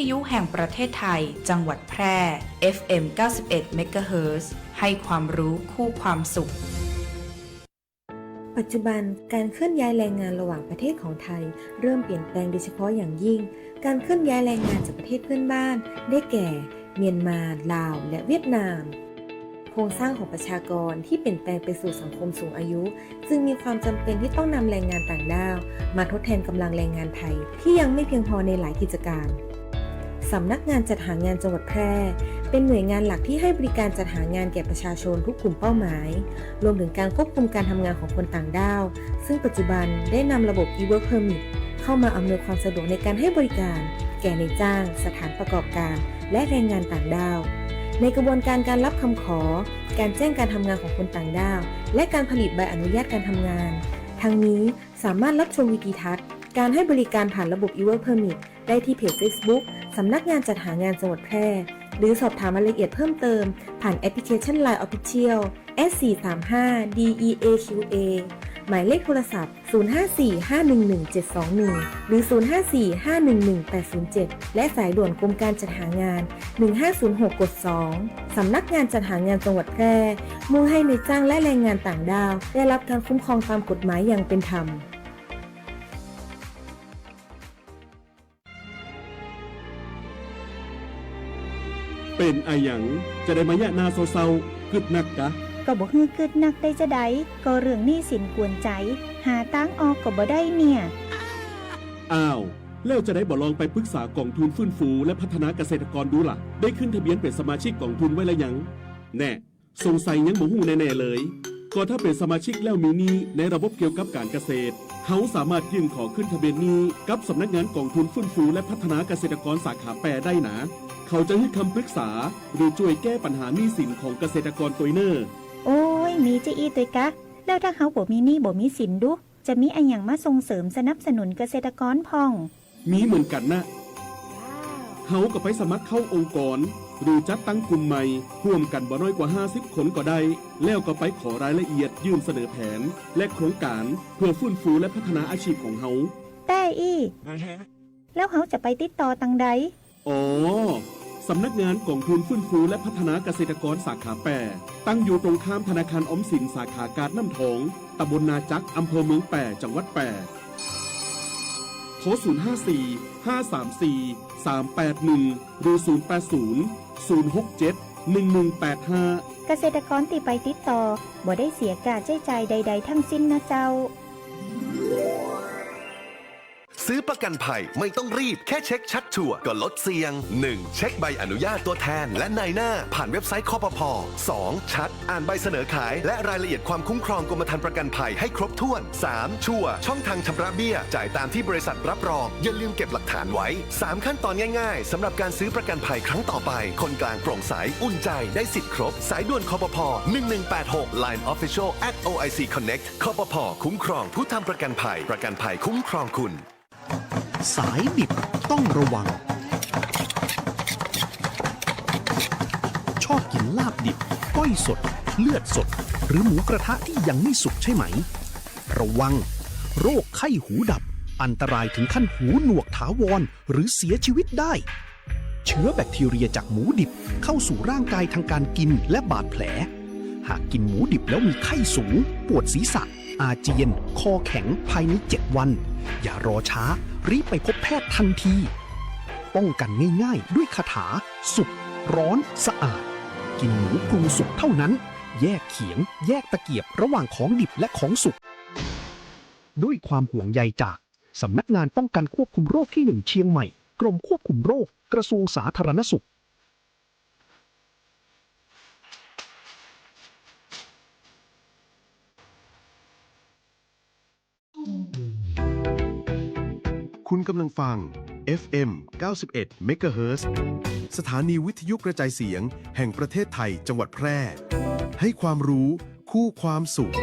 ยุแห่งประเทศไทยจังหวัดแพร่ FM 91 เมกะเฮิรตซ์ ให้ความรู้คู่ความสุข ปัจจุบันการเคลื่อนย้ายแรงงานระหว่างประเทศของไทยเริ่มเปลี่ยนแปลงโดยเฉพาะอย่างยิ่งการเคลื่อนย้ายแรงงานจากประเทศเพื่อนบ้านได้แก่เมียนมาลาวและเวียดนามโครงสร้างของประชากรที่เปลี่ยนแปลงไปสู่สังคมสูงอายุจึงมีความจำเป็นที่ต้องนำแรงงานต่างด้าวมาทดแทนกำลังแรงงานไทยที่ยังไม่เพียงพอในหลายกิจการสำนักงานจัดหางานจังหวัดแพร่เป็นหน่วยงานหลักที่ให้บริการจัดหางานแก่ประชาชนทุกกลุ่มเป้าหมายรวมถึงการควบคุมการทำงานของคนต่างด้าวซึ่งปัจจุบันได้นำระบบ e-work permit เข้ามาอำนวยความสะดวกในการให้บริการแก่นายจ้างสถานประกอบการและแรงงานต่างด้าวในกระบวนการการรับคำขอการแจ้งการทำงานของคนต่างด้าวและการผลิตใบอนุญาตการทำงานทั้งนี้สามารถรับชมวิดีทัศน์การให้บริการผ่านระบบ e-work permit ได้ที่เพจ Facebook สำนักงานจัดหางานจังหวัดแพร่หรือสอบถามรายละเอียดเพิ่มเติมผ่านแอปพลิเคชัน LINE Official S435DEAQA หมายเลขโทรศัพท์ 0545117721 หรือ 0545118807 และสายด่วนกรมการจัดหางาน 1506 กด 2 สำนักงานจัดหางานจังหวัดแพร่มุ่งให้นายจ้างและแรงงานต่างด้าวได้รับการคุ้มครองตามกฎหมายอย่างเป็นธรรมเป็นอาหยังจะได้มายะนาเศร้าๆกึดนักกะก็บ่ฮื้อกึดนักได้จะได้ก็เรื่องหนี้สินกวนใจหาตังออกก็บ่ได้เนี่ยอ้าวแล้วจะได้บ่ลองไปปรึกษากองทุนฟื้นฟูและพัฒนาเกษตรกรดูล่ะได้ขึ้นทะเบียนเป็นสมาชิกกองทุนไว้แล้วยังแน่สงสัยยังบ่ฮู้แน่ๆเลยก็ถ้าเป็นสมาชิกแล้วมีหนี้ในระบบเกี่ยวกับการเกษตรเขาสามารถยื่นขอขึ้นทะเบียนหนี้กับสำนักงานกองทุนฟื้นฟูและพัฒนาเกษตรกรสาขาแปรได้นะเขาจะให้คำปรึกษาหรือช่วยแก้ปัญหาหนี้สินของเกษตรกรตัวเนอร์โอ้ยมีจะอีตัวกะแล้วถ้าเขาบ่มีหนี้บ่มีสินดุจะมีอันหยังมาส่งเสริมสนับสนุนเกษตรกรพ่องมีเหมือนกันนะเขาก็ไปสมัครเข้าองค์กรหรือจัดตั้งกลุ่มใหม่ร่วมกันบ่น้อยกว่า50คนก็ได้แล้วก็ไปขอรายละเอียดยื่นเสนอแผนและโครงการเพื่อฟื้นฟูและพัฒนาอาชีพของเขาแต่แล้วเขาจะไปติดต่อตังใดอ๋อสำนักงานกองทุนฟื้นฟูและพัฒนาเกษตรกรสาขาแปรตั้งอยู่ตรงข้ามธนาคารออมสินสาขากาดน้ำทองตำบลนาจักอำเภอเมืองแปรจังหวัดแปรโทร054-534-381 หรือ 080-067-1185 เกษตรกรที่ไปติดต่อบ่ได้เสียการใช้จ่ายใดๆทั้งสิ้นนะเจ้าซื้อประกันภัยไม่ต้องรีบแค่เช็คชัดชัวร์ก็ลดเสี่ยง 1. เช็คใบอนุญาตตัวแทนและนายหน้าผ่านเว็บไซต์คปภ. 2. ชัดอ่านใบเสนอขายและรายละเอียดความคุ้มครองกรมธรรม์ประกันภัยให้ครบถ้วน 3. ชัวร์ช่องทางชำระเบี้ยจ่ายตามที่บริษัทรับรองอย่าลืมเก็บหลักฐานไว้ 3 ขั้นตอนง่ายๆสำหรับการซื้อประกันภัยครั้งต่อไปคนกลางโปร่งใสอุ่นใจได้สิทธิ์ครบสายด่วนคปภ. 1186 Line Official @OIC Connect คปภ.คุ้มครองผู้ทำประกันภัยคุ้มครองคุณสายดิบต้องระวังชอบกินลาบดิบก้อยสดเลือดสดหรือหมูกระทะที่ยังไม่สุกใช่ไหมระวังโรคไข้หูดับอันตรายถึงขั้นหูหนวกถาวรหรือเสียชีวิตได้เชื้อแบคทีเรียจากหมูดิบเข้าสู่ร่างกายทางการกินและบาดแผลหากกินหมูดิบแล้วมีไข้สูงปวดศีรษะอาเจียนคอแข็งภายใน7 วันอย่ารอช้ารีบไปพบแพทย์ทันทีป้องกันง่ายๆด้วยคาถาสุกร้อนสะอาดกินหมูปรุงสุกเท่านั้นแยกเขียงแยกตะเกียบระหว่างของดิบและของสุกด้วยความห่วงใยจากสำนักงานป้องกันควบคุมโรคที่ 1เชียงใหม่กรมควบคุมโรคกระทรวงสาธารณสุขคุณกำลังฟัง FM 91 เมกะเฮิรตซ์สถานีวิทยุกระจายเสียงแห่งประเทศไทยจังหวัดแพร่ให้ความรู้คู่ความสุข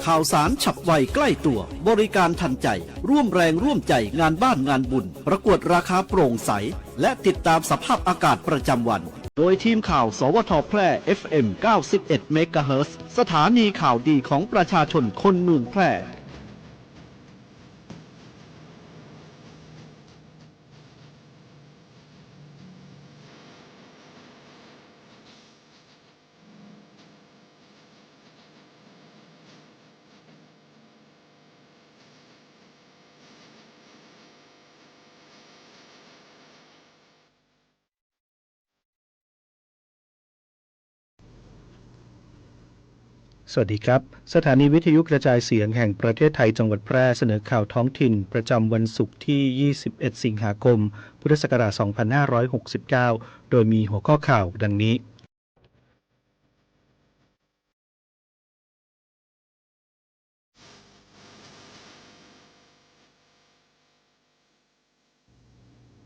ข่าวสารฉับไวใกล้ตัวบริการทันใจร่วมแรงร่วมใจงานบ้านงานบุญประกวดราคาโปร่งใสและติดตามสภาพอากาศประจำวัน โดยทีมข่าว สวทแพร่ FM 91 เมกะเฮิรตซ์ สถานีข่าวดีของประชาชนคนเมืองแพร่ สวัสดีครับสถานีวิทยุกระจายเสียงแห่งประเทศไทยจังหวัดแพร่เสนอข่าวท้องถิ่นประจำวันศุกร์ที่ 21 สิงหาคม พุทธศักราช 2569 โดยมีหัวข้อข่าวดังนี้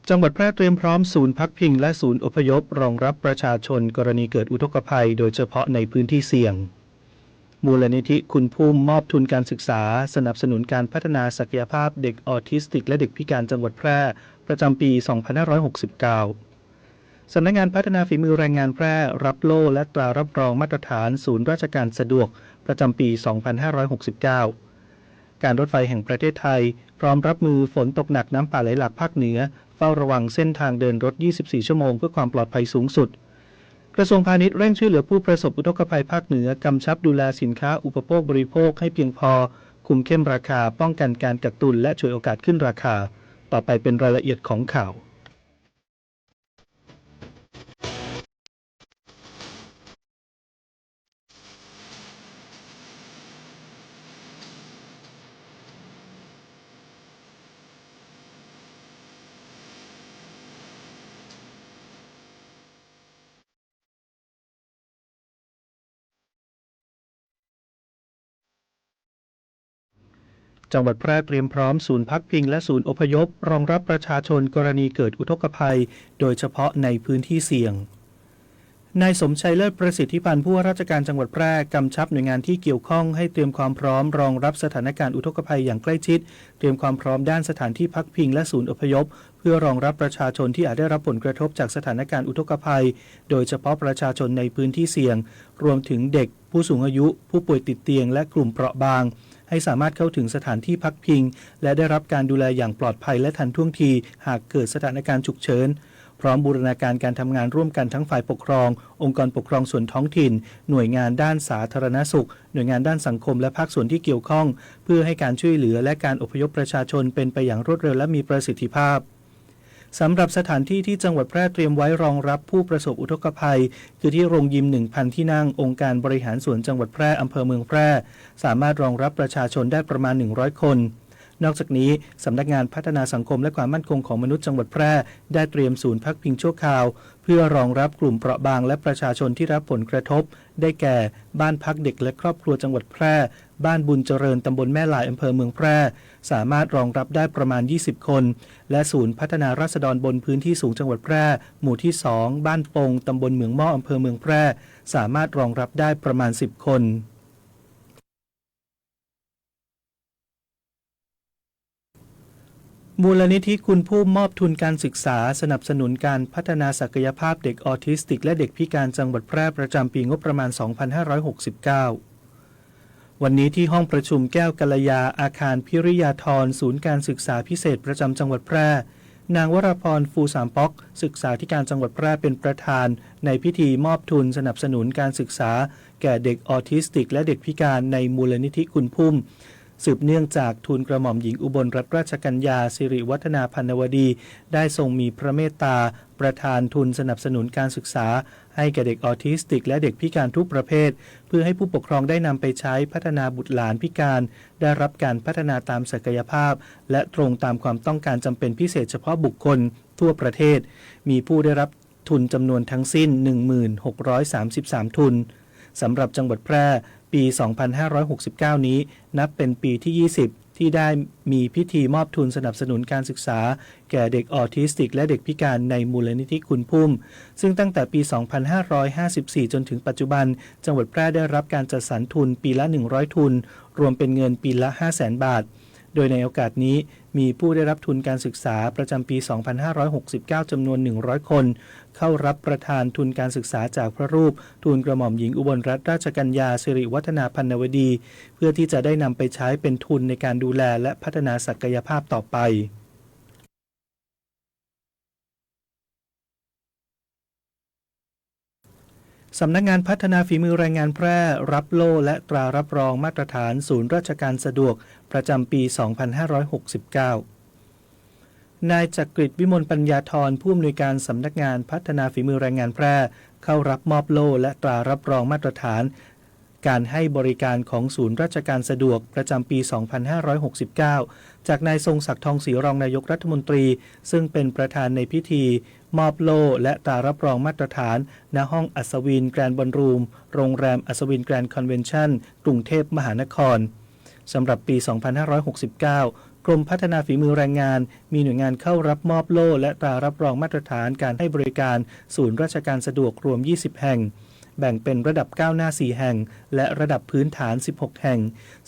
จังหวัดแพร่เตรียมพร้อมศูนย์พักพิงและศูนย์อพยพรองรับประชาชนกรณีเกิดอุทกภัยโดยเฉพาะในพื้นที่เสี่ยงมูลนิธิคุณพุ่มมอบทุนการศึกษาสนับสนุนการพัฒนาศักยภาพเด็กออทิสติกและเด็กพิการจังหวัดแพร่ประจำปี 2569 สำนักงานพัฒนาฝีมือแรงงานแพร่รับโล่และตรารับรองมาตรฐานศูนย์ราชการสะดวกประจำปี 2569 การรถไฟแห่งประเทศไทยพร้อมรับมือฝนตกหนักน้ำป่าไหลหลากภาคเหนือเฝ้าระวังเส้นทางเดินรถ 24 ชั่วโมงเพื่อความปลอดภัยสูงสุดกระทรวงพาณิชย์เร่งช่วยเหลือผู้ประสบอุทกภัยภาคเหนือกำชับดูแลสินค้าอุปโภคบริโภคให้เพียงพอคุมเข้มราคาป้องกันการกักตุนและฉวยโอกาสขึ้นราคาต่อไปเป็นรายละเอียดของข่าวจังหวัดแพร่เตรียมพร้อมศูนย์พักพิงและศูนย์อพยพรองรับประชาชนกรณีเกิดอุทกภัยโดยเฉพาะในพื้นที่เสี่ยงนายสมชัยเลิศประสิทธิพันธ์ผู้ว่าราชการจังหวัดแพร่กำชับหน่วยงานที่เกี่ยวข้องให้เตรียมความพร้อมรองรับสถานการณ์อุทกภัยอย่างใกล้ชิดเตรียมความพร้อมด้านสถานที่พักพิงและศูนย์อพยพเพื่อรองรับประชาชนที่อาจได้รับผลกระทบจากสถานการณ์อุทกภัยโดยเฉพาะประชาชนในพื้นที่เสี่ยงรวมถึงเด็กผู้สูงอายุผู้ป่วยติดเตียงและกลุ่มเปราะบางให้สามารถเข้าถึงสถานที่พักพิงและได้รับการดูแลอย่างปลอดภัยและทันท่วงทีหากเกิดสถานการณ์ฉุกเฉินพร้อมบูรณาการการทำงานร่วมกันทั้งฝ่ายปกครององค์กรปกครองส่วนท้องถิ่นหน่วยงานด้านสาธารณสุขหน่วยงานด้านสังคมและภาคส่วนที่เกี่ยวข้องเพื่อให้การช่วยเหลือและการอพยพประชาชนเป็นไปอย่างรวดเร็วและมีประสิทธิภาพสำหรับสถานที่ที่จังหวัดแพร่เตรียมไว้รองรับผู้ประสบอุทกภัยคือที่โรงยิม 1,000 ที่นั่งองค์การบริหารส่วนจังหวัดแพร่อำเภอเมืองแพร่สามารถรองรับประชาชนได้ประมาณ100คนนอกจากนี้สำนักงานพัฒนาสังคมและความมั่นคงของมนุษย์จังหวัดแพร่ได้เตรียมศูนย์พักพิงชั่วคราวเพื่อรองรับกลุ่มเปราะบางและประชาชนที่รับผลกระทบได้แก่บ้านพักเด็กและครอบครัวจังหวัดแพร่บ้านบุญเจริญตำบลแม่ลายอำเภอเมืองแพร่สามารถรองรับได้ประมาณ20คนและศูนย์พัฒนาราษฎรบนพื้นที่สูงจังหวัดแพร่หมู่ที่2บ้านปงตำบลเหมืองหม้ออำเภอเมืองแพร่สามารถรองรับได้ประมาณ10คนมูลนิธิคุณพุ่มมอบทุนการศึกษาสนับสนุนการพัฒนาศักยภาพเด็กออทิสติกและเด็กพิการจังหวัดแพร่ประจำปีงบประมาณ 2569 วันนี้ที่ห้องประชุมแก้วกัลยาอาคารพิริยาธรศูนย์การศึกษาพิเศษประจำจังหวัดแพร่นางวราพรฟูสามป๊อกศึกษาธิการจังหวัดแพร่เป็นประธานในพิธีมอบทุนสนับสนุนการศึกษาแก่เด็กออทิสติกและเด็กพิการในมูลนิธิคุณพุ่มสืบเนื่องจากทูลกระหม่อมหญิงอุบลรัตนราชกัญญาสิริวัฒนาพันนวดีได้ทรงมีพระเมตตาประทานทุนสนับสนุนการศึกษาให้แก่เด็กออทิสติกและเด็กพิการทุกประเภทเพื่อให้ผู้ปกครองได้นำไปใช้พัฒนาบุตรหลานพิการได้รับการพัฒนาตามศักยภาพและตรงตามความต้องการจำเป็นพิเศษเฉพาะบุคคลทั่วประเทศมีผู้ได้รับทุนจำนวนทั้งสิ้น 1633 ทุนสำหรับจังหวัดแพร่ปี 2569 นี้นับเป็นปีที่ 20 ที่ได้มีพิธีมอบทุนสนับสนุนการศึกษาแก่เด็กออทิสติกและเด็กพิการในมูลนิธิคุณพุ่มซึ่งตั้งแต่ปี 2554 จนถึงปัจจุบันจังหวัดแพร่ได้รับการจัดสรรทุนปีละ100ทุนรวมเป็นเงินปีละ 500,000 บาท โดยในโอกาสนี้มีผู้ได้รับทุนการศึกษาประจำปี 2569 จำนวน 100 คน เข้ารับประทานทุนการศึกษาจากพระรูปทูลกระหม่อมหญิงอุบลรัตนราชกัญญาสิริวัฒนาพันนวดีเพื่อที่จะได้นำไปใช้เป็นทุนในการดูแลและพัฒนาศักยภาพต่อไปสำนักงานพัฒนาฝีมือแรงงานแพร่รับโล่และตรารับรองมาตรฐานศูนย์ราชการสะดวกประจำปี 2569 นายจักริดวิมลปัญญาธรผู้อำนวยการสำนักงานพัฒนาฝีมือแรงงานแพร่เข้ารับมอบโล่และตรารับรองมาตรฐานการให้บริการของศูนย์ราชการสะดวกประจำปี 2569 จากนายทรงศักดิ์ทองศรีรองนายกรัฐมนตรีซึ่งเป็นประธานในพิธีมอบโล่และตรารับรองมาตรฐานณห้องอัศวินแกรนด์บอลรูมโรงแรมอัศวินแกรนด์คอนเวนชั่นกรุงเทพมหานครสำหรับปี 2569 กรมพัฒนาฝีมือแรงงานมีหน่วยงานเข้ารับมอบโล่และตรารับรองมาตรฐานการให้บริการศูนย์ราชการสะดวกรวม 20 แห่งแบ่งเป็นระดับก้าวหน้า 4 แห่งและระดับพื้นฐาน 16 แห่ง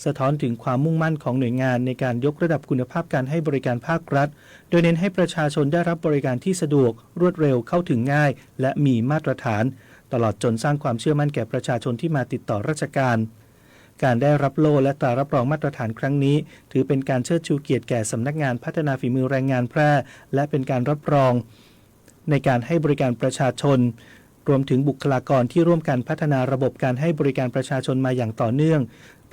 สะท้อนถึงความมุ่งมั่นของหน่วยงานในการยกระดับคุณภาพการให้บริการภาครัฐโดยเน้นให้ประชาชนได้รับบริการที่สะดวกรวดเร็วเข้าถึงง่ายและมีมาตรฐานตลอดจนสร้างความเชื่อมั่นแก่ประชาชนที่มาติดต่อราชการการได้รับโล่และตรารับรองมาตรฐานครั้งนี้ถือเป็นการเชิดชูเกียรติแก่สำนักงานพัฒนาฝีมือแรงงานแพร่และเป็นการรับรองในการให้บริการประชาชนรวมถึงบุคลากรที่ร่วมกันพัฒนาระบบการให้บริการประชาชนมาอย่างต่อเนื่อง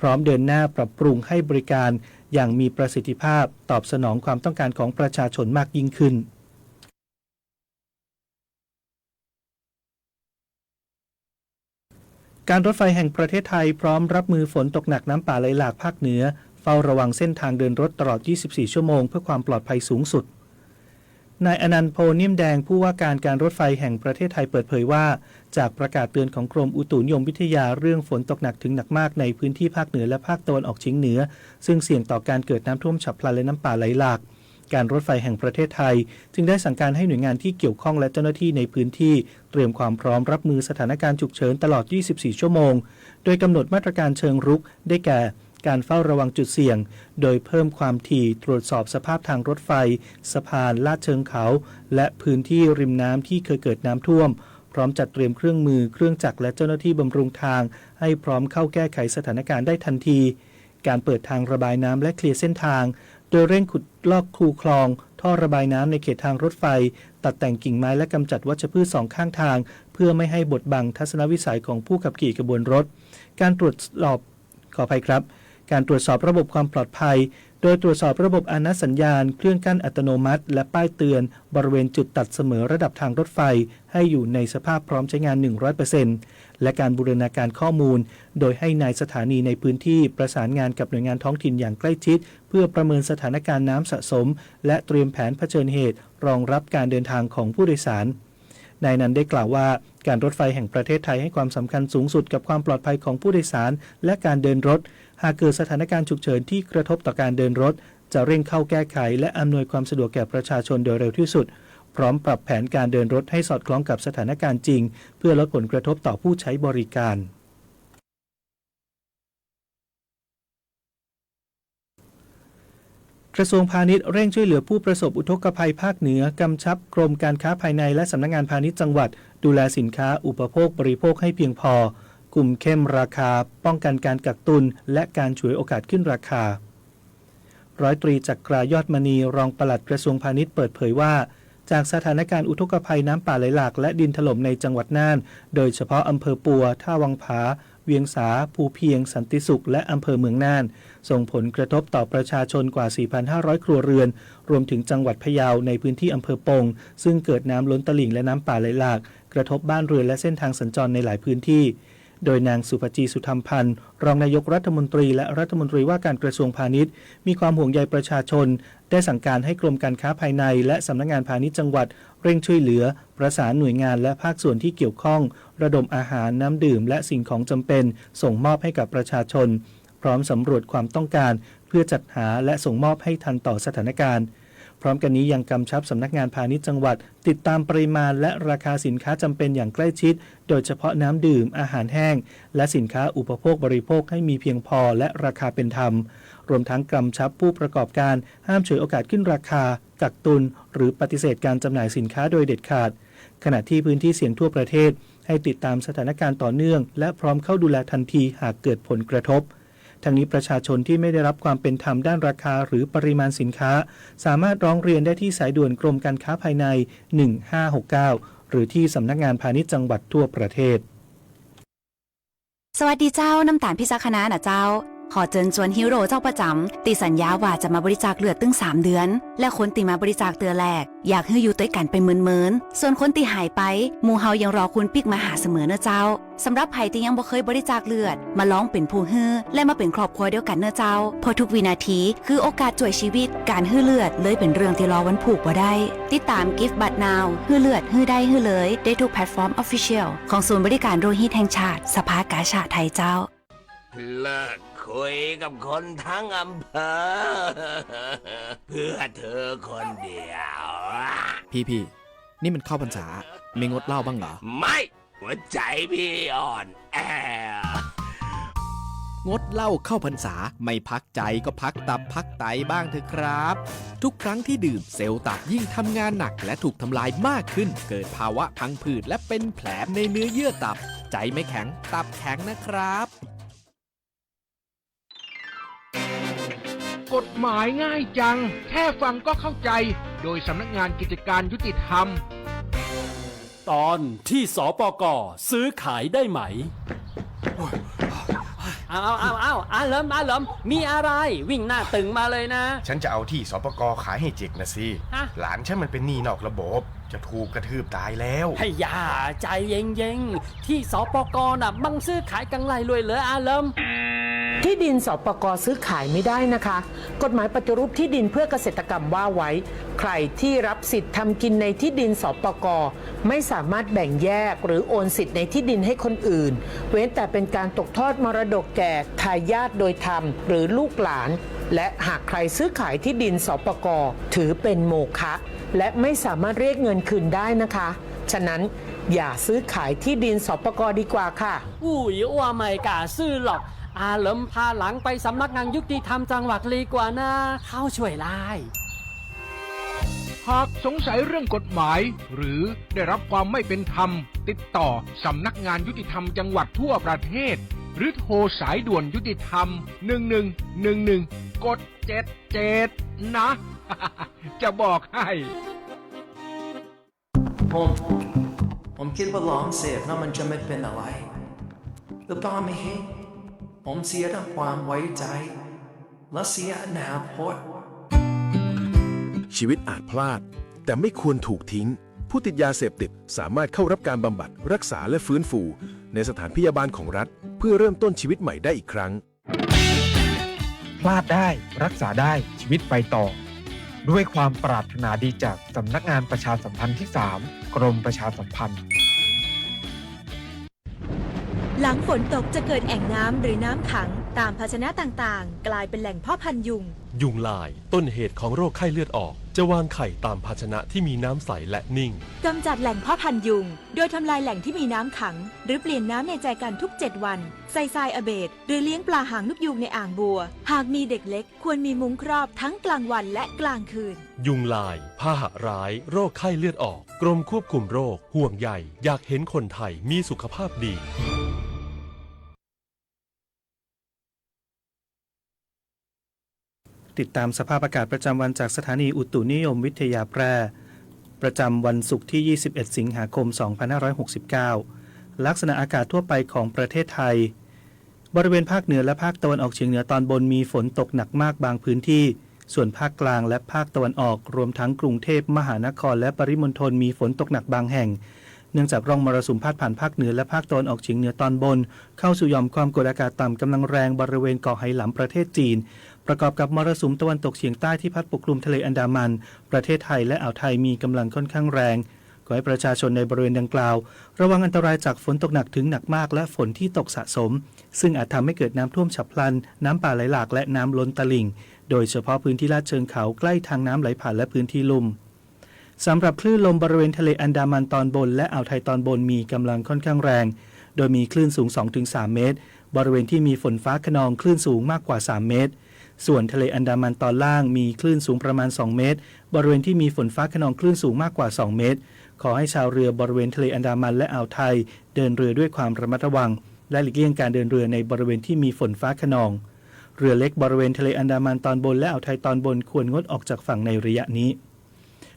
พร้อมเดินหน้าปรับปรุงให้บริการอย่างมีประสิทธิภาพตอบสนองความต้องการของประชาชนมากยิ่งขึ้นการรถไฟแห่งประเทศไทยพร้อมรับมือฝนตกหนักน้ำป่าไหลหลากภาคเหนือเฝ้าระวังเส้นทางเดินรถตลอด 24 ชั่วโมงเพื่อความปลอดภัยสูงสุดนายอนันต์โพนิ่มแดงผู้ว่าการรถไฟแห่งประเทศไทยเปิดเผยว่าจากประกาศเตือนของกรมอุตุนิยมวิทยาเรื่องฝนตกหนักถึงหนักมากในพื้นที่ภาคเหนือและภาคตะวันออกเฉียงเหนือซึ่งเสี่ยงต่อการเกิดน้ำท่วมฉับพลันและน้ำป่าไหลหลากการรถไฟแห่งประเทศไทยจึงได้สั่งการให้หน่วยงานที่เกี่ยวข้องและเจ้าหน้าที่ในพื้นที่เตรียมความพร้อมรับมือสถานการณ์ฉุกเฉินตลอด 24 ชั่วโมงโดยกำหนดมาตรการเชิงรุกได้แก่การเฝ้าระวังจุดเสี่ยงโดยเพิ่มความถี่ตรวจสอบสภาพทางรถไฟสะพานลาดเชิงเขาและพื้นที่ริมน้ำที่เคยเกิดน้ำท่วมพร้อมจัดเตรียมเครื่องมือเครื่องจักรและเจ้าหน้าที่บำรุงทางให้พร้อมเข้าแก้ไขสถานการณ์ได้ทันทีการเปิดทางระบายน้ำและเคลียร์เส้นทางโดยเร่งขุดลอกคูคลองท่อระบายน้ำในเขตทางรถไฟตัดแต่งกิ่งไม้และกำจัดวัชพืชสองข้างทางเพื่อไม่ให้บดบังทัศนวิสัยของผู้ขับขี่ขบวนรถการตรวจสอบการตรวจสอบระบบความปลอดภัยโดยตรวจสอบระบบอานัสัญญาณเครื่องกั้นอัตโนมัติและป้ายเตือนบริเวณจุดตัดเสมอระดับทางรถไฟให้อยู่ในสภาพพร้อมใช้งาน 100% และการบูรณาการข้อมูลโดยให้นายสถานีในพื้นที่ประสานงานกับหน่วยงานท้องถิ่นอย่างใกล้ชิดเพื่อประเมินสถานการณ์น้ำสะสมและเตรียมแผนเผชิญเหตุรองรับการเดินทางของผู้โดยสารนายนันได้กล่าวว่าการรถไฟแห่งประเทศไทยให้ความสำคัญสูงสุดกับความปลอดภัยของผู้โดยสารและการเดินรถหากเกิดสถานการณ์ฉุกเฉินที่กระทบต่อการเดินรถจะเร่งเข้าแก้ไขและอำนวยความสะดวกแก่ประชาชนโดยเร็วที่สุดพร้อมปรับแผนการเดินรถให้สอดคล้องกับสถานการณ์จริงเพื่อลดผลกระทบต่อผู้ใช้บริการกระทรวงพาณิชย์เร่งช่วยเหลือผู้ประสบอุทกภัยภาคเหนือกำชับกรมการค้าภายในและสำนักงานพาณิชย์จังหวัดดูแลสินค้าอุปโภคบริโภคให้เพียงพอกลุ่มเข้มราคาป้องกันการกักตุนและการฉวยโอกาสขึ้นราคาร้อยตรีจักรายอดมณีรองปลัดกระทรวงพาณิชย์เปิดเผยว่าจากสถานการณ์อุทกภัยน้ำป่าไหลหลากและดินถล่มในจังหวัดน่านโดยเฉพาะอำเภอปัวท่าวังผาเวียงสาภูเพียงสันติสุขและอำเภอเมืองน่านส่งผลกระทบต่อประชาชนกว่า 4,500 ครัวเรือนรวมถึงจังหวัดพะเยาในพื้นที่อำเภอปงซึ่งเกิดน้ำล้นตลิ่งและน้ำป่าไหลหลากกระทบบ้านเรือนและเส้นทางสัญจรในหลายพื้นที่โดยนางสุภจีสุธรรมพันธ์รองนายกรัฐมนตรีและรัฐมนตรีว่าการกระทรวงพาณิชย์มีความห่วงใยประชาชนได้สั่งการให้กรมการค้าภายในและสำนักงานพาณิชย์จังหวัดเร่งช่วยเหลือประสานหน่วยงานและภาคส่วนที่เกี่ยวข้องระดมอาหารน้ำดื่มและสิ่งของจำเป็นส่งมอบให้กับประชาชนพร้อมสำรวจความต้องการเพื่อจัดหาและส่งมอบให้ทันต่อสถานการณ์พร้อมกันนี้ยังกำชับสำนักงานพาณิชย์จังหวัดติดตามปริมาณและราคาสินค้าจำเป็นอย่างใกล้ชิดโดยเฉพาะน้ำดื่มอาหารแห้งและสินค้าอุปโภคบริโภคให้มีเพียงพอและราคาเป็นธรรม รวมทั้งกำชับผู้ประกอบการห้ามฉวยโอกาสขึ้นราคากักตุนหรือปฏิเสธการจำหน่ายสินค้าโดยเด็ดขาดขณะที่พื้นที่เสี่ยงทั่วประเทศให้ติดตามสถานการณ์ต่อเนื่องและพร้อมเข้าดูแลทันทีหากเกิดผลกระทบทั้งนี้ประชาชนที่ไม่ได้รับความเป็นธรรมด้านราคาหรือปริมาณสินค้าสามารถร้องเรียนได้ที่สายด่วนกรมการค้าภายใน1569หรือที่สำนักงานพาณิชย์จังหวัดทั่วประเทศสวัสดีเจ้าน้ำตาลพิษคณะนะเจ้าขอเชิญชวนฮีโร่เจ้าประจำตีสัญญาว่าจะมาบริจาคเลือดตึง3 เดือนและคนตีมาบริจาคเตือแรกอยากให้อยู่ด้วยกันเป็นหมื่นๆส่วนคนตีหายไปหมู่เฮายังรอคุณปิกมาหาเสมอเนอะเจ้าสำหรับไผที่ยังบ่เคยบริจาคเลือดมาลองเป็นผู้ฮื้อและมาเป็นครอบครัวเดียวกันเนอะเจ้าเพราะทุกวินาทีคือโอกาสช่วยชีวิตการฮื้อเลือดเลยเป็นเรื่องที่รอวันผูกบ่ได้ติดตาม Give But Now ฮื้อเลือดฮื้อได้ฮื้อเลยได้ทุกแพลตฟอร์ม Official ของศูนย์บริการโลหิตแห่งชาติสภากาชาดไทยเจ้าเลิกคุยกับคนทั้งอำเภอเพื่อเธอคนเดียวพี่นี่มันเข้าพรรษาไม่งดเหล้าบ้างเหรอไม่หัวใจพี่อ่อนแองดเหล้าเข้าพรรษาไม่พักใจก็พักตับพักไตบ้างเถอะครับทุกครั้งที่ดื่มเซลล์ตับยิ่งทำงานหนักและถูกทำลายมากขึ้นเกิดภาวะพังผืดและเป็นแผลในเนื้อเยื่อตับใจไม่แข็งตับแข็งนะครับกฎหมายง่ายจังแค่ฟังก็เข้าใจโดยสำนักงานกิจการยุติธรรมตอนที่สปก.ซื้อขายได้ไหมเอาอาเลิมมีอะไรวิ่งหน้าตึงมาเลยนะฉันจะเอาที่สปก.ขายให้เจกนะสิหลานฉันมันเป็นหนี้นอกระบบจะถูกกระทืบตายแล้วให้ย่าใจเย็งที่สปก.น่ะบังซื้อขายกังไรรวยเหลืออาเลิมที่ดินสปก.ซื้อขายไม่ได้นะคะกฎหมายปฏิรูปที่ดินเพื่อเกษตรกรรมว่าไว้ใครที่รับสิทธิ์ทำกินในที่ดินสปก.ไม่สามารถแบ่งแยกหรือโอนสิทธิ์ในที่ดินให้คนอื่นเว้นแต่เป็นการตกทอดมรดกแก่ทายาทโดยธรรมหรือลูกหลานและหากใครซื้อขายที่ดินสปก.ถือเป็นโมฆะและไม่สามารถเรียกเงินคืนได้นะคะฉะนั้นอย่าซื้อขายที่ดินสปก.ดีกว่าค่ะว่าไม่กล้าซื้อหรอกอาเลิมพาหลังไปสำนักงานยุติธรรมจังหวัดลีกว่านะเข้าช่วยไล่หากสงสัยเรื่องกฎหมายหรือได้รับความไม่เป็นธรรมติดต่อสำนักงานยุติธรรมจังหวัดทั่วประเทศหรือโทรสายด่วนยุติธรรม1111กด77นะจะบอกให้ผมคิดว่าลองเสพแล้วมันจะไม่เป็นอะไรหรือเปล่าไม่ผมเสียทั้งความไว้ใจและเสียอนาคตชีวิตอาจพลาดแต่ไม่ควรถูกทิ้งผู้ติดยาเสพติดสามารถเข้ารับการบำบัดรักษาและฟื้นฟูในสถานพยาบาลของรัฐเพื่อเริ่มต้นชีวิตใหม่ได้อีกครั้งพลาดได้รักษาได้ชีวิตไปต่อด้วยความปรารถนาดีจากสำนักงานประชาสัมพันธ์ที่ 3 กรมประชาสัมพันธ์หลังฝนตกจะเกิดแอ่งน้ำหรือน้ำขังตามภาชนะต่างๆกลายเป็นแหล่งเพาะพันธุ์ยุงยุงลายต้นเหตุของโรคไข้เลือดออกจะวางไข่ตามภาชนะที่มีน้ำใสและนิ่งกำจัดแหล่งเพาะพันธุ์ยุงโดยทำลายแหล่งที่มีน้ำขังหรือเปลี่ยนน้ำในใจกันทุก7วันใส่ทรายอเบดหรือเลี้ยงปลาหางนกยูงในอ่างบัวหากมีเด็กเล็กควรมีมุ้งครอบทั้งกลางวันและกลางคืนยุงลายพาหะร้ายโรคไข้เลือดออกกรมควบคุมโรคห่วงใยอยากเห็นคนไทยมีสุขภาพดีติดตามสภาพอากาศประจำวันจากสถานีอุตุนิยมวิทยาแพร่ประจำวันศุกร์ที่ 21 สิงหาคม 2569 ลักษณะอากาศทั่วไปของประเทศไทยบริเวณภาคเหนือและภาคตะวันออกเฉียงเหนือตอนบนมีฝนตกหนักมากบางพื้นที่ส่วนภาคกลางและภาคตะวันออกรวมทั้งกรุงเทพมหานครและปริมณฑลมีฝนตกหนักบางแห่งเนื่องจากร่องมรสุมพาดผ่านภาคเหนือและภาคตะวันออกเฉียงเหนือตอนบนเข้าสู่หย่อมความกดอากาศต่ำกำลังแรงบริเวณเกาะไหหลำประเทศจีนประกอบกับมรสุมตะวันตกเฉียงใต้ที่พัดปกคลุมทะเลอันดามันประเทศไทยและอ่าวไทยมีกำลังค่อนข้างแรงขอให้ประชาชนในบริเวณดังกล่าวระวังอันตรายจากฝนตกหนักถึงหนักมากและฝนที่ตกสะสมซึ่งอาจทำให้เกิดน้ำท่วมฉับพลันน้ำป่าไหลหลากและน้ำล้นตลิ่งโดยเฉพาะพื้นที่ลาดเชิงเขาใกล้ทางน้ำไหลผ่านและพื้นที่ลุ่มสำหรับคลื่นลมบริเวณทะเลอันดามันตอนบนและอ่าวไทยตอนบนมีกำลังค่อนข้างแรงโดยมีคลื่นสูง 2-3 เมตรบริเวณที่มีฝนฟ้าคะนองคลื่นสูงมากกว่า3 เมตร ส่วนทะเลอันดามันตอนล่างมีคลื่นสูงประมาณ2เมตรบริเวณที่มีฝนฟ้าคะนองคลื่นสูงมากกว่า2เมตรขอให้ชาวเรือบริเวณทะเลอันดามันและอ่าวไทยเดินเรือด้วยความระมัดระวังและหลีกเลี่ยงการเดินเรือในบริเวณที่มีฝนฟ้าคะนองเรือเล็กบริเวณทะเลอันดามันตอนบนและอ่าวไทยตอนบนควรงดออกจากฝั่งในระยะนี้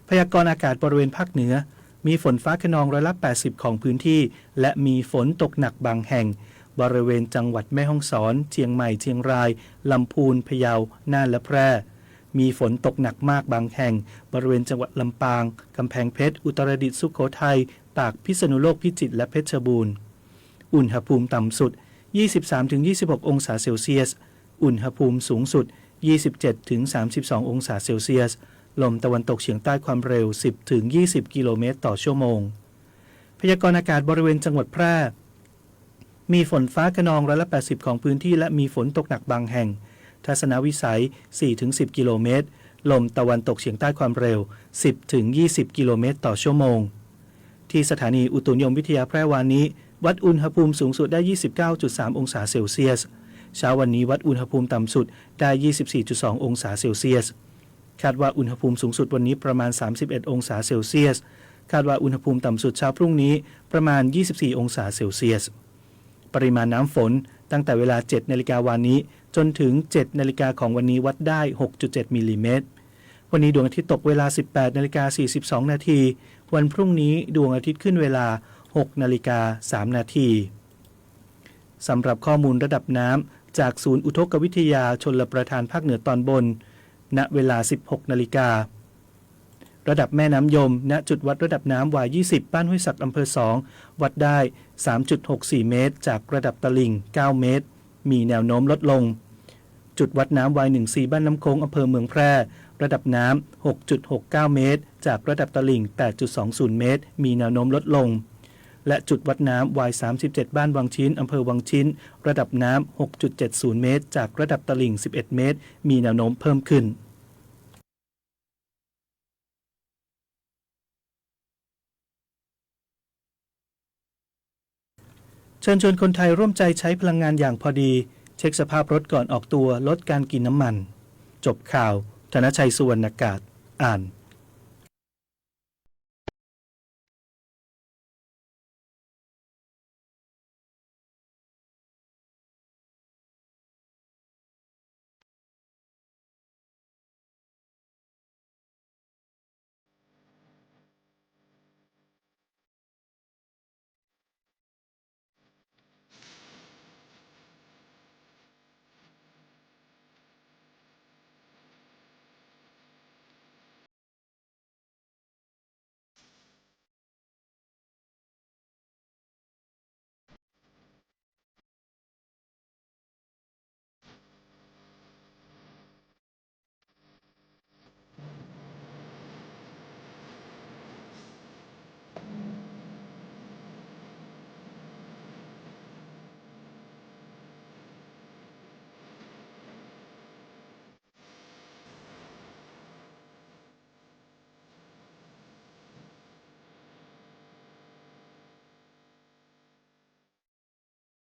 พยากรณ์อากาศบริเวณภาคเหนือมีฝนฟ้าคะนอง80%ของพื้นที่และมีฝนตกหนักบางแห่งบริเวณจังหวัดแม่ฮ่องสอนเชียงใหม่เชียงรายลำพูนพะเยาน่านและแพร่มีฝนตกหนักมากบางแห่งบริเวณจังหวัดลำปางกำแพงเพชรอุตรดิตถ์สุโขทัยตากพิษณุโลกพิจิตรและเพชรบูรณ์อุณหภูมิต่ำสุด 23-26 องศาเซลเซียสอุณหภูมิสูงสุด 27-32 องศาเซลเซียสลมตะวันตกเฉียงใต้ความเร็ว 10-20 กิโลเมตรต่อชั่วโมงพยากรณ์อากาศบริเวณจังหวัดแพร่มีฝนฟ้าคะนอง80%ของพื้นที่และมีฝนตกหนักบางแห่งทัศนวิสัย 4-10 กิโลเมตรลมตะวันตกเฉียงใต้ความเร็ว 10-20 กิโลเมตรต่อชั่วโมงที่สถานีอุตุนิยมวิทยาแพร่วานนี้วัดอุณหภูมิสูงสุดได้ 29.3 องศาเซลเซียสเช้าวันนี้วัดอุณหภูมิต่ำสุดได้ 24.2 องศาเซลเซียสคาดว่าอุณหภูมิสูงสุดวันนี้ประมาณ 31 องศาเซลเซียสคาดว่าอุณหภูมิต่ำสุดเช้าพรุ่งนี้ประมาณ 24 องศาเซลเซียสปริมาณน้ำฝนตั้งแต่เวลา 7 นาฬิกาวันนี้จนถึง 7 นาฬิกาของวันนี้วัดได้ 6.7 มิลลิเมตรวันนี้ดวงอาทิตย์ตกเวลา 18 นาฬิกา 42 นาทีวันพรุ่งนี้ดวงอาทิตย์ขึ้นเวลา 6 นาฬิกา 3 นาทีสำหรับข้อมูลระดับน้ำจากศูนย์อุทกวิทยาชลประทานภาคเหนือตอนบนณเวลา 16 นาฬิการะดับแม่น้ำยมณจุดวัดระดับน้ำวาย 20 บ้านห้วยสักอำเภอ 2 วัดได้ 3.64 เมตรจากระดับตลิ่ง 9 เมตรมีแนวโน้มลดลงจุดวัดน้ำวาย 14 บ้านน้ำโค้งอำเภอเมืองแพร่ระดับน้ำ 6.69 เมตรจากระดับตลิ่ง 8.20 เมตรมีแนวโน้มลดลงและจุดวัดน้ำวาย 37 บ้านวังชิ้นอำเภอวังชิ้นระดับน้ำ 6.70 เมตรจากระดับตลิ่ง 11 เมตรมีแนวโน้มเพิ่มขึ้นเชิญชวนคนไทยร่วมใจใช้พลังงานอย่างพอดีเช็คสภาพรถก่อนออกตัวลดการกินน้ำมันจบข่าวธนชัยสุวรรณกาศอ่าน